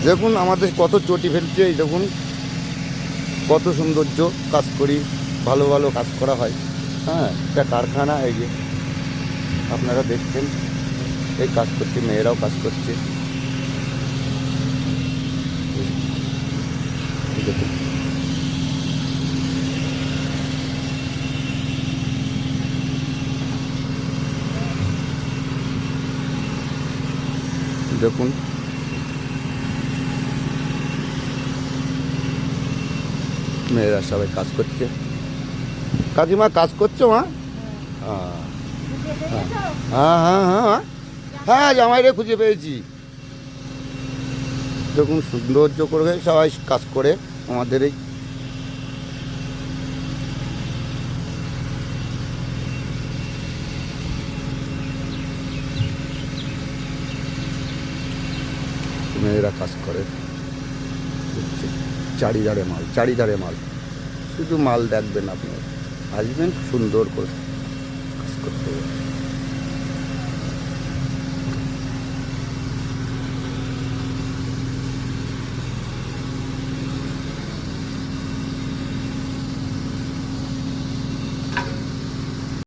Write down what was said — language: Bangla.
দেখুন আমাদের কত চটি ফেলছে, এই দেখুন কত সৌন্দর্য কাজ করি, ভালো ভালো কাজ করা হয়। হ্যাঁ, একটা কারখানা, এই যে আপনারা দেখছেন এই কাজ করছে, মেয়েরাও কাজ করছে। এই দেখুন দেখুন মেয়েরা সবাই কাজ করছে। কাকিমা কাজ করছো মা? হ্যাঁ হ্যাঁ হ্যাঁ হ্যাঁ হ্যাঁ হ্যাঁ, জামাইরে খুঁজে পেয়েছি। দেখুন সৌন্দর্য করে সবাই কাজ করে আমাদের এই মেয়েরা কাজ করে। চারিধারে মাল, চারিধারে মাল, শুধু মাল দেখবেন আপনি, আসবেন সুন্দর করে কাজ করতে হবে।